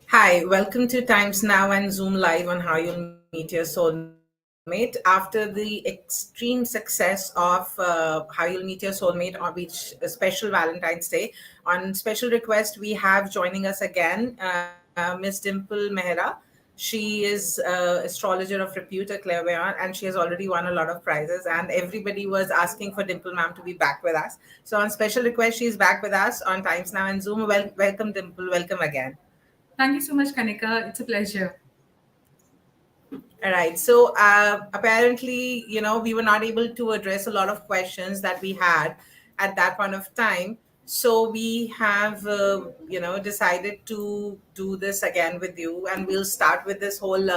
Hi, welcome to Times Now and Zoom Live on how you'll meet your soulmate. After the extreme success of how you'll meet your soulmate on which a special Valentine's Day, on special request, we have joining us again Miss Dimple Mehra. She is astrologer of repute, a clairvoyant, and she has already won a lot of prizes. And everybody was asking for Dimple Ma'am to be back with us. So on special request, she's back with us on Times Now and Zoom. Welcome, Dimple. Welcome again. Thank you so much, Kanika. It's a pleasure. All right. So apparently, we were not able to address a lot of questions that we had at that point of time. So we have, decided to do this again with you, and we'll start with this whole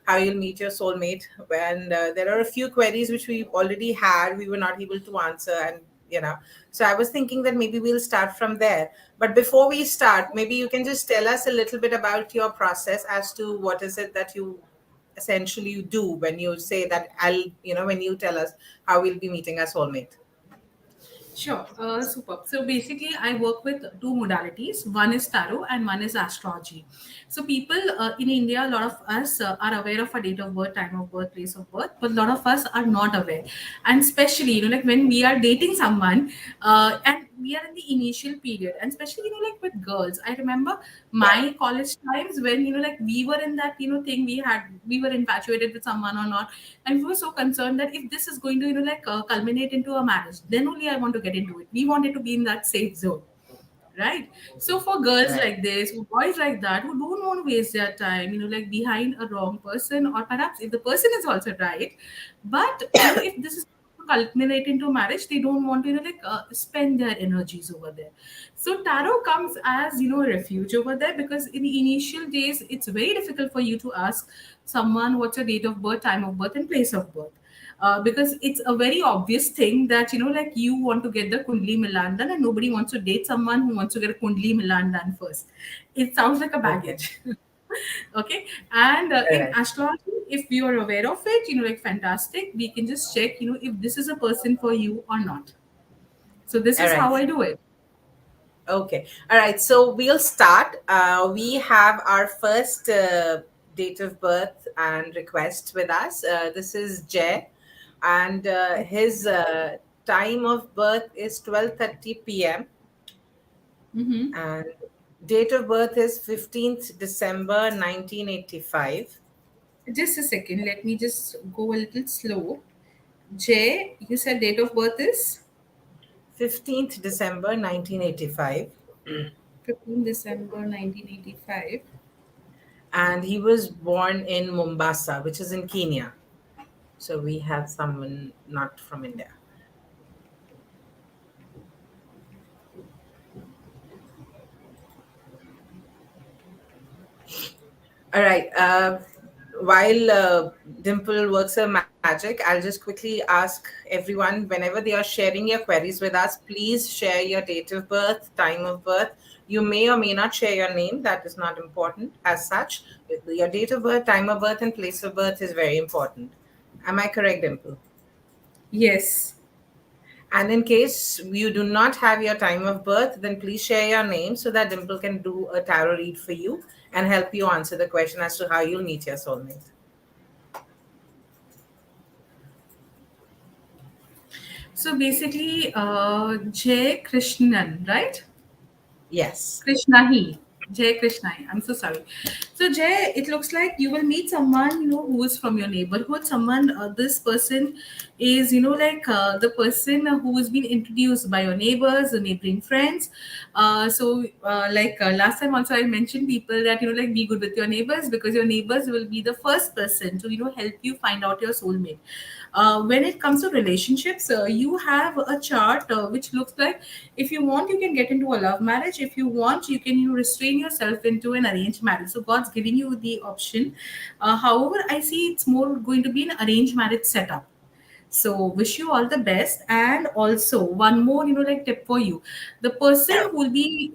how you'll meet your soulmate. And there are a few queries which we already had, we were not able to answer, and so I was thinking that maybe we'll start from there. But before we start, maybe you can just tell us a little bit about your process as to what is it that you essentially you do when you say that when you tell us how we'll be meeting our soulmate. Sure, super. So basically, I work with two modalities. One is tarot and one is astrology. So people in India, a lot of us are aware of a date of birth, time of birth, place of birth, but a lot of us are not aware. And especially, like when we are dating someone, and we are in the initial period, and especially, like with girls, I remember my college times when like we were in that thing, we were infatuated with someone or not, and we were so concerned that if this is going to culminate into a marriage, then only I want to get into it. We wanted to be in that safe zone, right? So for girls Right. like this, for boys like that, who don't want to waste their time like behind a wrong person, or perhaps if the person is also right, but if this is to culminate into marriage, they don't want to spend their energies over there. So tarot comes as a refuge over there, because in the initial days it's very difficult for you to ask someone what's your date of birth, time of birth, and place of birth. Because it's a very obvious thing that you want to get the Kundli Milan done, and nobody wants to date someone who wants to get a Kundli Milan done first. It sounds like a Okay. baggage. Okay, and All in right. astrology, if you are aware of it, fantastic, we can just check if this is a person for you or not. So this All is right. how I do it. Okay. All right. So we'll start. We have our first date of birth and request with us. This is Jay, and his time of birth is 12:30 p.m. Mm-hmm. and date of birth is 15th December 1985. Just a second, let me just go a little slow. J, you said date of birth is 15th December 1985. 15 December 1985. And he was born in Mombasa, which is in Kenya. So we have someone not from India. All right. While Dimple works her magic, I'll just quickly ask everyone whenever they are sharing your queries with us, please share your date of birth, time of birth. You may or may not share your name, that is not important as such. Your date of birth, time of birth, and place of birth is very important. Am I correct, Dimple? Yes. And in case you do not have your time of birth, then please share your name so that Dimple can do a tarot read for you and help you answer the question as to how you'll meet your soulmate. So basically, Jay Krishnan, right? Yes. Krishnahi. Jay Krishnahi. I'm so sorry. So Jay, it looks like you will meet someone who is from your neighborhood. Someone, this person is the person who has been introduced by your neighbors, the neighboring friends. Last time also I mentioned people that be good with your neighbors, because your neighbors will be the first person to help you find out your soulmate. When it comes to relationships, you have a chart which looks like, if you want you can get into a love marriage, if you want you can restrain yourself into an arranged marriage. So God's giving you the option. However, I see it's more going to be an arranged marriage setup. So wish you all the best. And also one more, like tip for you: the person who will be,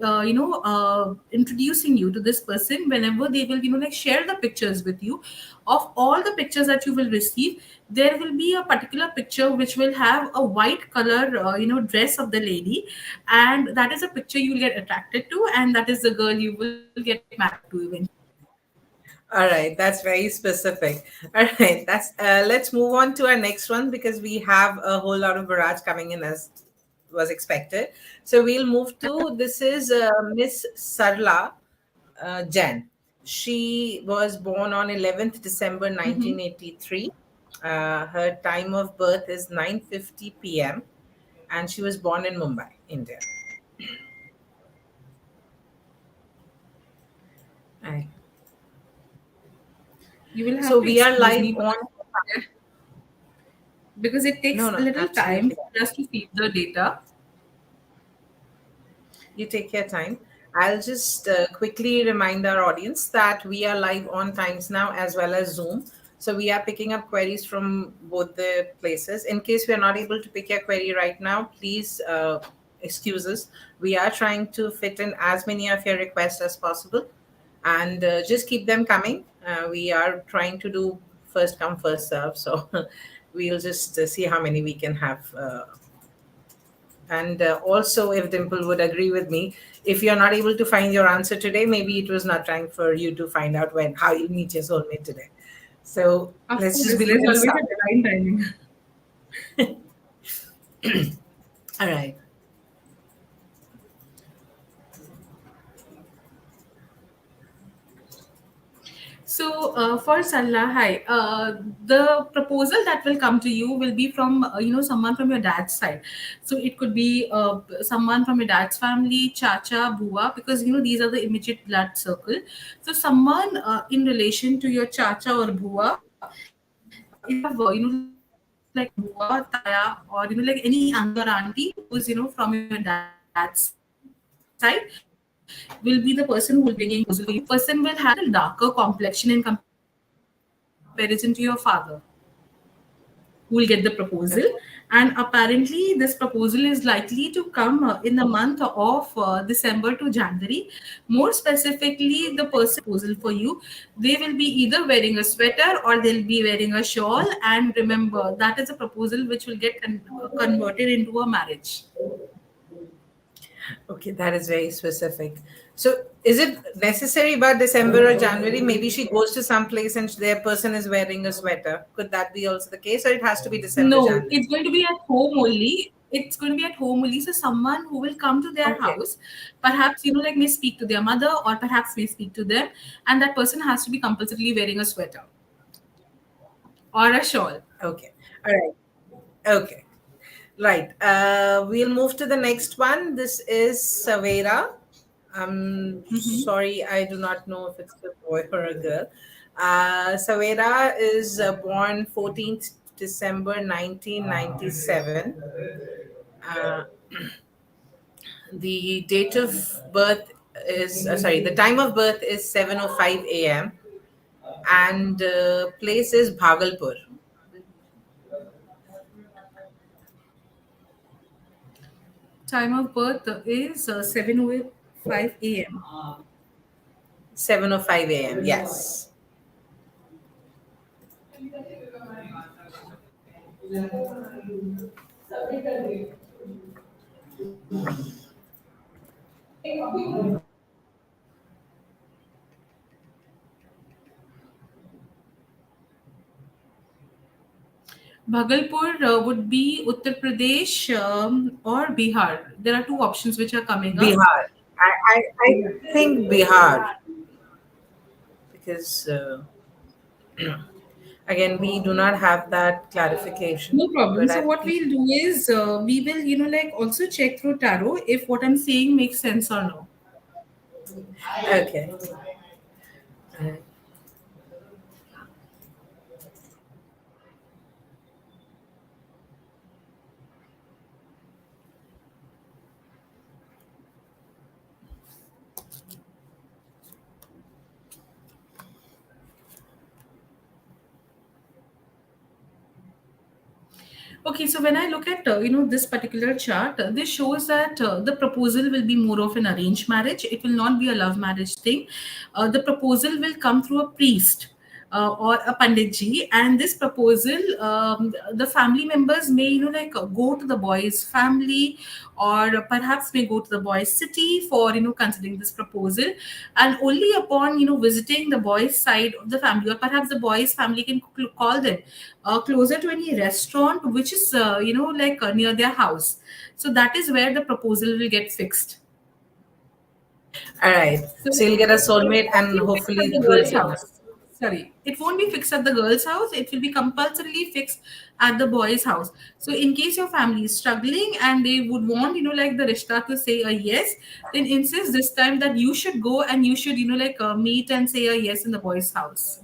introducing you to this person, whenever they will, like share the pictures with you, of all the pictures that you will receive, there will be a particular picture which will have a white color, dress of the lady, and that is a picture you will get attracted to, and that is the girl you will get married to eventually. All right, that's very specific. All right, that's let's move on to our next one because we have a whole lot of barrage coming in as was expected. So we'll move to this is Miss Sarla Jen. She was born on 11th December Mm-hmm. 1983. Her time of birth is 9:50 p.m. and she was born in Mumbai, India. Right. You will have So to we are excuse live me, on. because it No, takes a no, little time absolutely. for us to feed the data. You take your time. I'll just quickly remind our audience that we are live on Times Now as well as Zoom. So we are picking up queries from both the places. In case we are not able to pick your query right now, please excuse us. We are trying to fit in as many of your requests as possible, and just keep them coming. We are trying to do first come, first serve. So we'll just see how many we can have. And also, if Dimple would agree with me, if you're not able to find your answer today, maybe it was not time for you to find out when how you meet your soulmate today. So Of let's just course, believe there's in always stars. a divine timing. All right. So, for Sarla, hi. The proposal that will come to you will be from, someone from your dad's side. So it could be someone from your dad's family, chacha, bua, because these are the immediate blood circle. So someone in relation to your chacha or bua, if you have, like bua, taya, or like any uncle or auntie who is from your dad's side, will be the person who will be bringing proposal for you. Person will have a little darker complexion in comparison to your father, who will get the proposal. And Okay. apparently this proposal is likely to come in the month of December to January. More specifically, the person who will be bringing the proposal for you, they will be either wearing a sweater or they'll be wearing a shawl. And remember, that is a proposal which will get converted into a marriage. Okay, that is very specific. So is it necessary by December or January? Maybe she goes to some place and their person is wearing a sweater. Could that be also the case, or it has to be December, No, January? it's going to be at home only. It's going to be at home only. So someone who will come to their Okay. house, perhaps like may speak to their mother or perhaps may speak to them, and that person has to be compulsorily wearing a sweater or a shawl. Okay. All right. Okay. Right. We'll move to the next one. This is Savera. I'm Mm-hmm. sorry, I do not know if it's a boy or a girl. Savera is born 14th December 1997. Uh, the date of birth is, sorry, the time of birth is 7:05 a.m. and place is Bhagalpur. Time of birth is 7:05 a.m. 7:05 a.m. Yes. Bhagalpur would be Uttar Pradesh or Bihar. There are two options which are coming up. Bihar. I think Bihar because again we do not have that clarification, No problem. but So I what think we'll do is we will, like also check through tarot if what I'm saying makes sense or no. okay. Uh, Okay, so when I look at this particular chart, this shows that the proposal will be more of an arranged marriage. It will not be a love marriage thing. The proposal will come through a priest or a panditji, and this proposal, the family members may go to the boy's family, or perhaps may go to the boy's city for considering this proposal, and only upon visiting the boy's side of the family, or perhaps the boy's family can call them closer to any restaurant which is near their house. So that is where the proposal will get fixed. All right. So So you'll get a it soulmate won't and be fixed at hopefully the good, girl's house. Sorry, it won't be fixed at the girl's house. It will be compulsorily fixed at the boy's house. So in case your family is struggling and they would want, the rishta to say a yes, then insist this time that you should go and you should, meet and say a yes in the boy's house.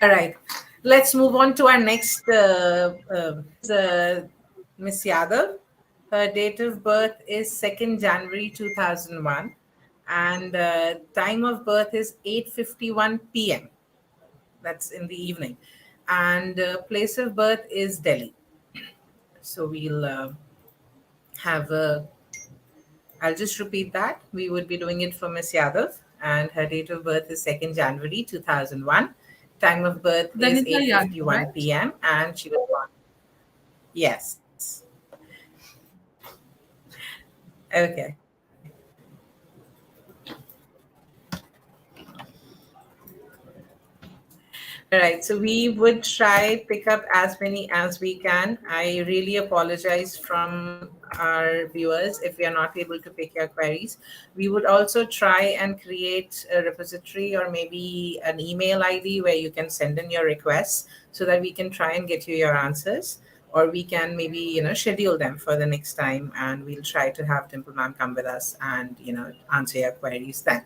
All right. Let's move on to our next Miss Yadav. Her date of birth is 2nd January 2001, and time of birth is 8:51 p.m. That's in the evening, and place of birth is Delhi. So we'll have a. I'll just repeat that. We would be doing it for Miss Yadav, and her date of birth is 2nd January 2001. Time of birth is Danita Yadav, 8:51 right? p.m. and she was born. Yes. Okay. All right. So we would try pick up as many as we can. I really apologize from our viewers if we are not able to pick your queries. We would also try and create a repository or maybe an email ID where you can send in your requests so that we can try and get you your answers. Or we can maybe schedule them for the next time, and we'll try to have Dimple Ma'am come with us and answer your queries then.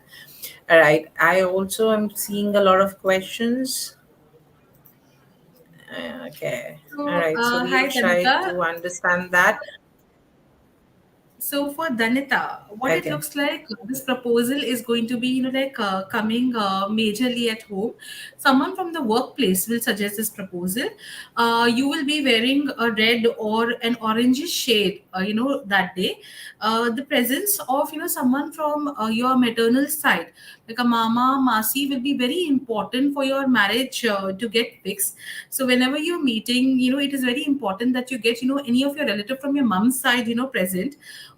All right. I also am seeing a lot of questions. Okay. All So, right. So we'll hi try Danita. to understand that. So for Danita, what it Okay. looks like, this proposal is going to be, coming majorly at home. Someone from the workplace will suggest this proposal. You will be wearing a red or an orangish shade, that day. The presence of, someone from your maternal side, like a mama, masi, will be very important for your marriage to get fixed. So whenever you're meeting, it is very important that you get, any of your relative from your mom's side, present.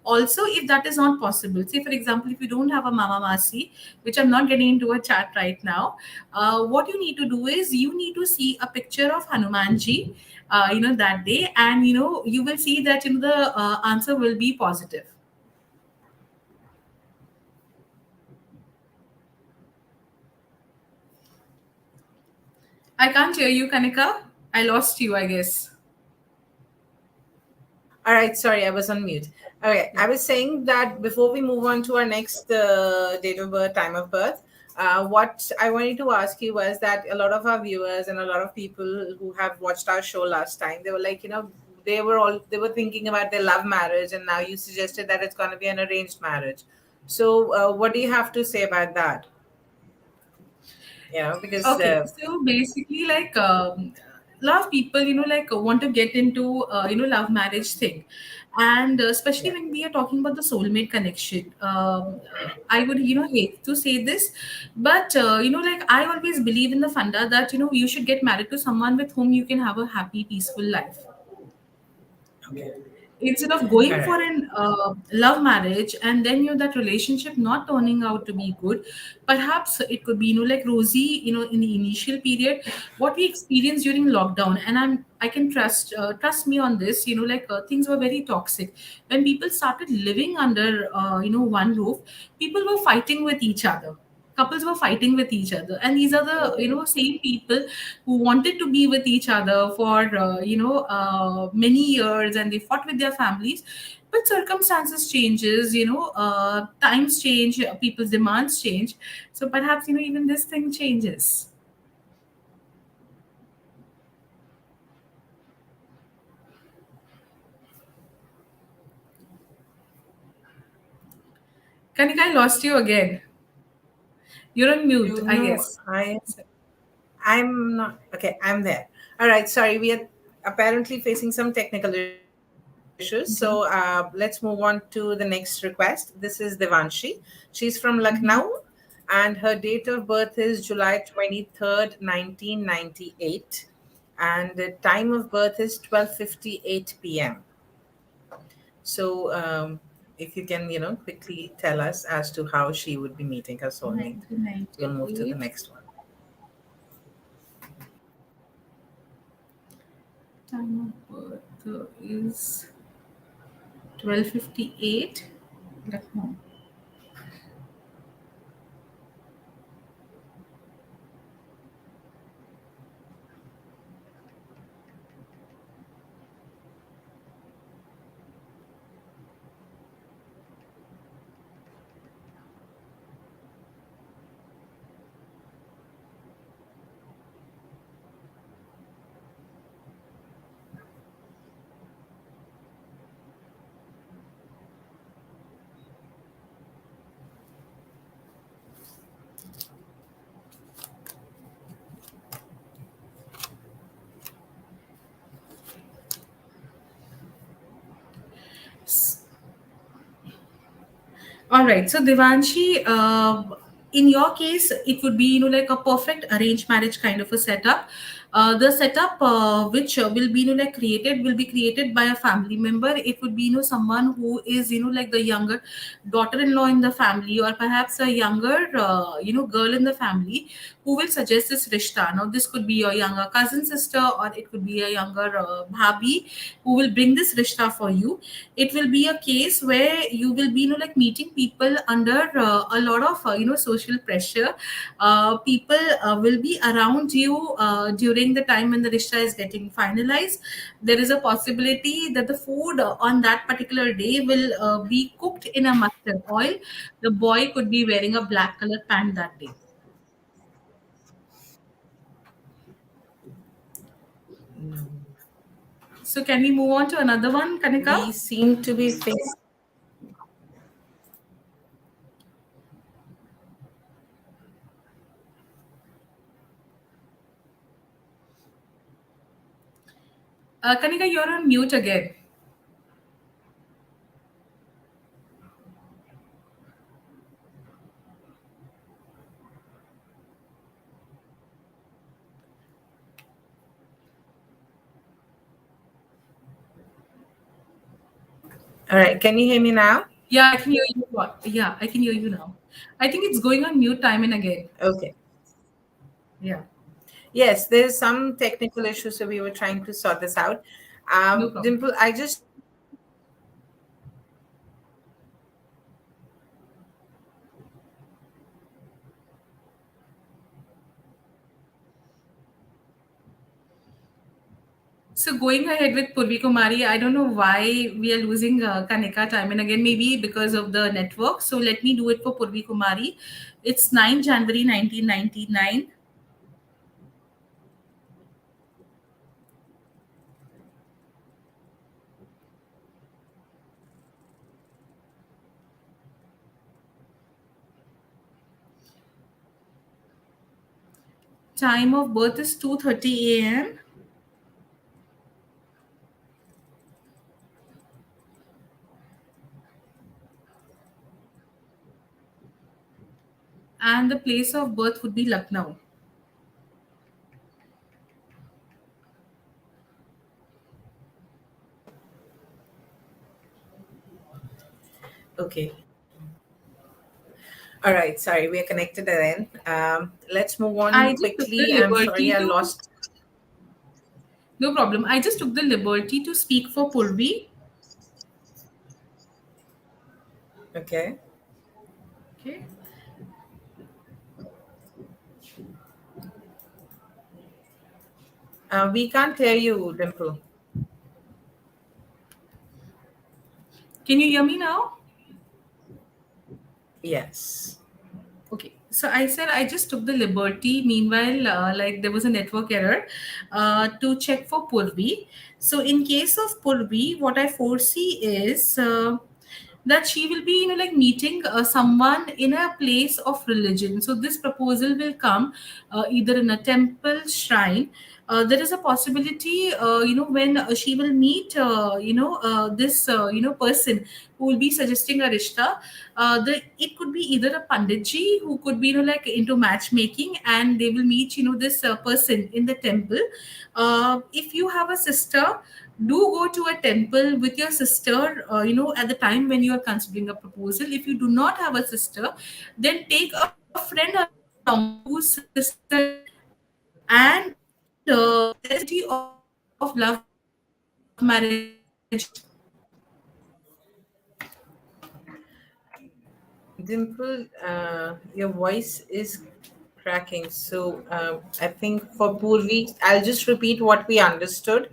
Also, if that is not possible, say for example, if you don't have a mama masi, which I'm not getting into a chat right now, what you need to do is you need to see a picture of Hanumanji, that day, and you will see that the answer will be positive. I can't hear you, Kanika. I lost you, I guess. All right. Sorry, I was on mute. Okay. Yeah. I was saying that before we move on to our next date of birth, time of birth, what I wanted to ask you was that a lot of our viewers and a lot of people who have watched our show last time, they were like, they were thinking about their love marriage, and now you suggested that it's going to be an arranged marriage. So, what do you have to say about that? Because Okay, so basically, a lot of people, want to get into, love marriage thing, and especially yeah. when we are talking about the soulmate connection. I would, hate to say this, but I always believe in the funda that you should get married to someone with whom you can have a happy, peaceful life, Okay. instead of All going for right. an love marriage and then that relationship not turning out to be good. Perhaps it could be rosy in the initial period, what we experienced during lockdown. And I can trust me on this, things were very toxic when people started living under one roof. People were fighting with each other, couples were fighting with each other, and these are the same people who wanted to be with each other for many years, and they fought with their families. But circumstances changes, times change, people's demands change. So perhaps even this thing changes. Kanika, I lost you again. You're on mute, You I know, guess. I I'm not okay. I'm there. All right. Sorry, we are apparently facing some technical issues. So let's Okay. move on to the next request. This is Devanshi. She's from Lucknow, Mm-hmm. and her date of birth is July 23rd, 1998, and the time of birth is 12:58 p.m. So, if you can, quickly tell us as to how she would be meeting her soulmate, we'll move to the 1998. next one. Time of birth is 12:58. Lucknow. All right. So Devanshi, in your case, it would be like a perfect arranged marriage kind of a setup. The setup which will be like created will be created by a family member. It would be someone who is like the younger daughter-in-law in the family, or perhaps a younger girl in the family who will suggest this rishta. Now this could be your younger cousin sister, or it could be a younger bhabi who will bring this rishta for you. It will be a case where you will be like meeting people under a lot of social pressure. People will be around you during the time when the rishta is getting finalized. There is a possibility that the food on that particular day will be cooked in a mustard oil. The boy could be wearing a black color pant that day. So can we move on to another one, Kanika? We seem to be facing. Kanika, you're on mute again. All right, can you hear me now? Yeah, I can hear you. Yeah, I can hear you now. I think it's going on mute time and again. Okay. Yeah, Yes, there's some technical issues, so we were trying to sort this out. no problem. Dimple, I just wanted to know So going ahead with Purvi Kumari, I don't know why we are losing Kanika time and again, maybe because of the network. So let me do it for Purvi Kumari. It's 9 January 1999. Time of birth is 2:30 a.m. And the place of birth would be Lucknow. Okay. All right. Sorry, we are connected again. Let's move on I just took the quickly. I'm sorry liberty I to, lost. no problem. I just took the liberty to speak for Purvi. Okay. Okay. We can't hear you, Dimple. Can you hear me now? Yes. Okay, so I said I just took the liberty. Meanwhile, like there was a network error, to check for Purvi. So in case of Purvi, what I foresee is that she will be, like meeting someone in a place of religion. So this proposal will come either in a temple, shrine. There is a possibility, when she will meet, this, person who will be suggesting a rishta. It could be either a panditji who could be, like into matchmaking, and they will meet, this person in the temple. If you have a sister, do go to a temple with your sister, at the time when you are considering a proposal. If you do not have a sister, then take a friend along with you whose sister is Muslim. And there is a possibility of love marriage as well. Dimple, your voice is cracking. So I think for Purvi, I'll just repeat what we understood.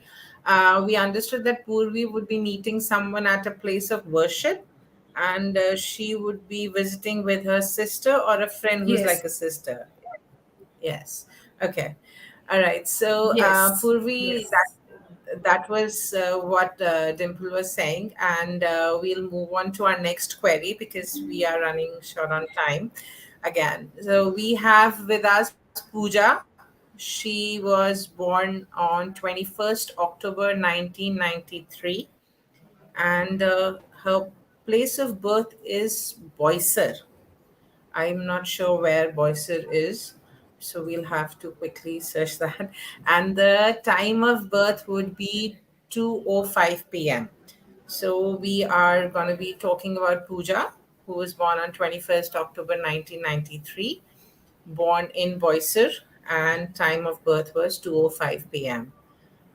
We understood that Purvi would be meeting someone at a place of worship, and she would be visiting with her sister or a friend who's like a Yes, sister. Yes. Okay. All right. So, yes, Purvi, yes. that was what Dimple was saying, and we'll move on to our next query because we are running short on time again. So we have with us Puja. She was born on 21st October 1993, and her place of birth is Boiser. I'm not sure where Boiser is, so we'll have to quickly search that. And the time of birth would be 2:05 p.m. So we are going to be talking about Puja, who was born on 21st October 1993, born in Boiser, and time of birth was 2:05 p.m.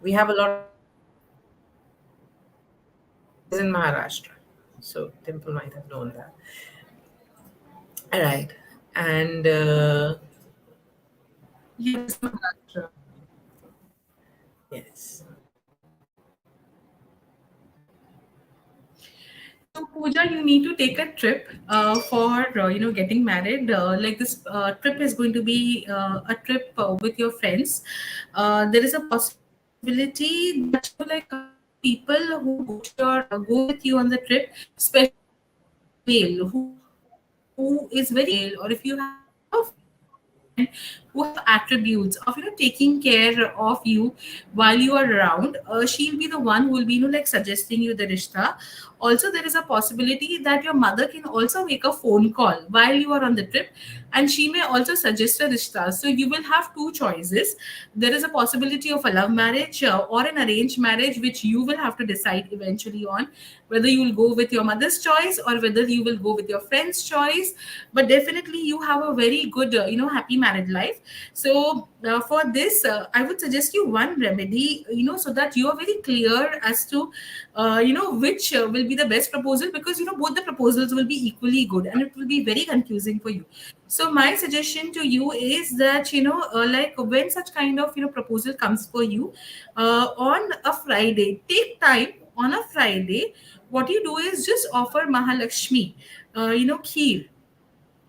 We have a lot of questions from Dimple. Boiser is in Maharashtra, so Dimple might have known that. All right. And Yes, Maharashtra. yes. So Pooja, you need to take a trip for getting married. Like this trip is going to be a trip with your friends. There is a possibility that like a couple of people who go with you on the trip, especially if you have a male who is very loyal, or if you have female friend who have attributes of taking care of you while you are around. She'll be the one who will be like suggesting you the rishta. Also, there is a possibility that your mother can also make a phone call while you are on the trip, and she may also suggest a rishta. So you will have two choices. There is a possibility of a love marriage or an arranged marriage, which you will have to decide eventually on whether you will go with your mother's choice or whether you will go with your friend's choice. But definitely, you have a very good, happy married life. So for this, I would suggest you one remedy, so that you are very clear as to which will be the best proposal, because both the proposals will be equally good and it will be very confusing for you. So my suggestion to you is that like when such kind of proposal comes for you on a Friday, take time on a Friday. What you do is just offer Mahalakshmi kheer.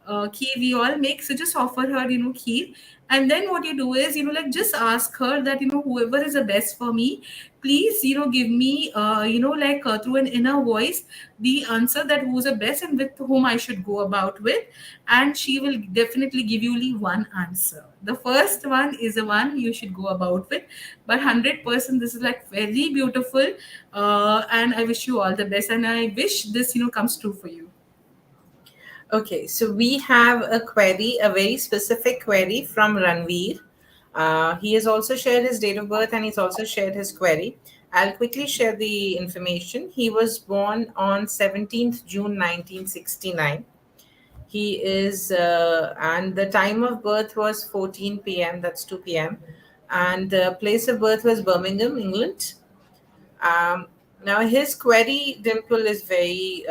Kheer we all make, so just offer her kheer. And then what you do is like just ask her that whoever is the best for me, please give me like through an inner voice the answer that who's the best and with whom I should go about with. And she will definitely give you only one answer. The first one is the one you should go about with. But 100% this is like very beautiful. And I wish you all the best, and I wish this comes true for you. Okay, so we have a query, a very specific query from Ranveer. He has also shared his date of birth and he's also shared his query. I'll quickly share the information. He was born on 17th June 1969. He is, and the time of birth was 14 p.m., that's 2 p.m. And the place of birth was Birmingham, England. Now, his query, Dimple, is very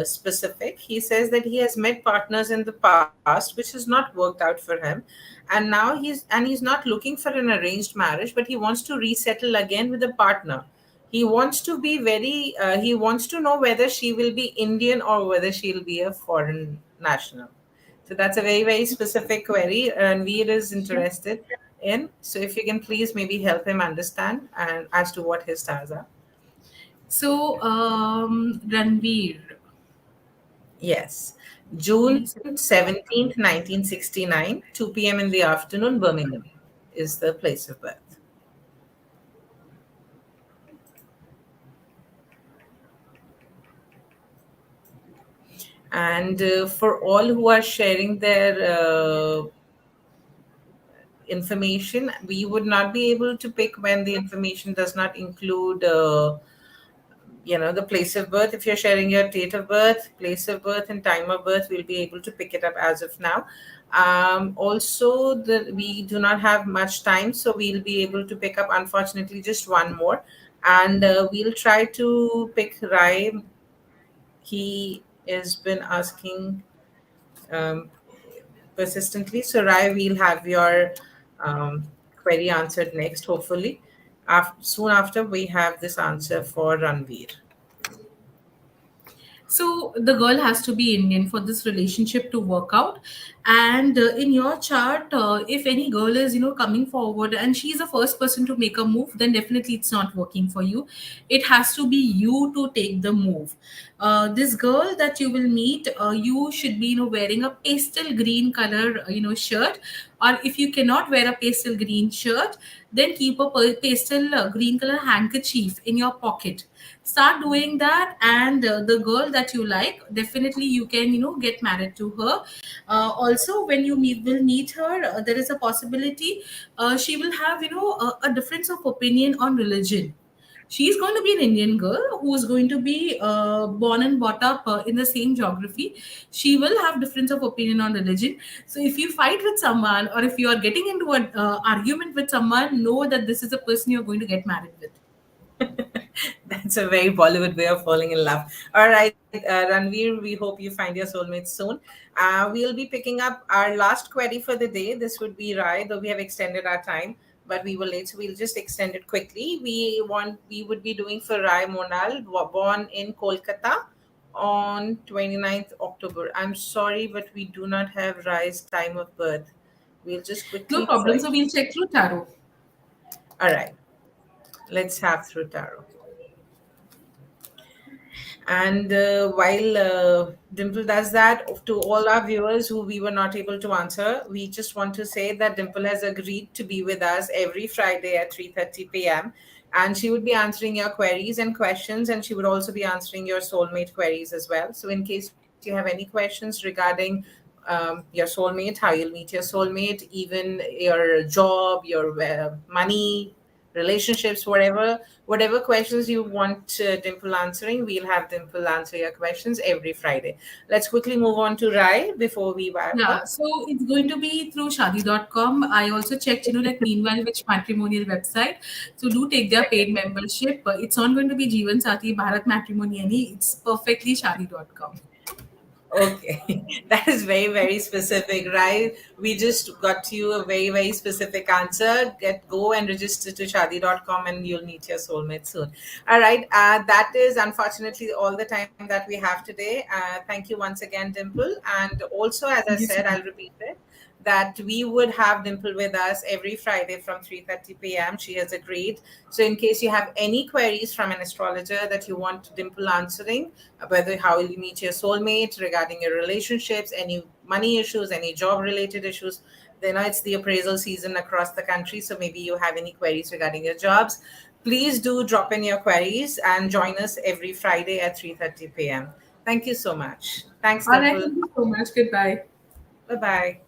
specific. He says that he has met partners in the past, which has not worked out for him, and now he's not looking for an arranged marriage, but he wants to resettle again with a partner. He wants to be very. He wants to know whether she will be Indian or whether she'll be a foreign national. So that's a very very specific query, and Veer is Sure. interested in. So if you can please maybe help him understand and as to what his stars are. So, Ranveer. Yes. June 17th, 1969, 2 p.m. in the afternoon, Birmingham is the place of birth. And for all who are sharing their information, we would not be able to pick when the information does not include the place of birth. If you're sharing your date of birth, place of birth, and time of birth, we'll be able to pick it up as of now. Also, we do not have much time, so we'll be able to pick up, unfortunately, just one more. And we'll try to pick Rai. He has been asking um, persistently. So, Rai, we'll have your query answered next, hopefully. Soon after, we have this answer for Ranveer. So the girl has to be Indian for this relationship to work out. And in your chart, if any girl is coming forward and she's the first person to make a move, then definitely it's not working for you. It has to be you to take the move. This girl that you will meet, you should be wearing a pastel green color shirt. Or if you cannot wear a pastel green shirt, then keep a pastel green color handkerchief in your pocket. Start doing that, and the girl that you like, definitely you can get married to her. Also, when you will meet her, there is a possibility she will have a difference of opinion on religion. She's going to be an Indian girl who's going to be born and brought up in the same geography. She will have difference of opinion on religion. So if you fight with someone, or if you are getting into an argument with someone, know that this is the person you're going to get married with. That's a very Bollywood way of falling in love. All right, Ranveer, we hope you find your soulmate soon. We'll be picking up our last query for the day. This would be Rai, though we have extended our time, but we were late, so we'll just extend it quickly. We would be doing for Rai Monal, born in Kolkata on 29th October. I'm sorry, but we do not have Rai's time of birth. We'll just No quickly problem. try. So we'll check through tarot. All right, let's have through tarot. And while Dimple does that, to all our viewers who we were not able to answer, we just want to say that Dimple has agreed to be with us every Friday at 3:30 p.m. And she would be answering your queries and questions, and she would also be answering your soulmate queries as well. So, in case you have any questions regarding your soulmate, how you'll meet your soulmate, even your job, your money, relationships, whatever questions you want Dimple answering, we'll have Dimple answer your questions every Friday. Let's quickly move on to Rai before we wrap Yeah, up. so it's going to be through shadi.com. I also checked, like meanwhile, which matrimonial website. So do take their paid membership. It's not going to be Jeevan Sati, Bharat Matrimony, any. It's perfectly shadi.com. Okay, that is very, very specific, right? We just got you a very, very specific answer. Go and register to shadi.com and you'll meet your soulmate soon. All right, that is unfortunately all the time that we have today. Thank you once again, Dimple. And also, as I Thank you so said, I'll much. repeat it, that we would have Dimple with us every Friday from 3:30 p.m. She has agreed. So in case you have any queries from an astrologer that you want Dimple answering, whether how will you meet your soulmate, regarding your relationships, any money issues, any job related issues, then it's the appraisal season across the country. So maybe you have any queries regarding your jobs, please do drop in your queries and join us every Friday at 3:30 p.m. Thank you so much. Thanks, All right, Dimple. thank you so much. Goodbye. Bye bye.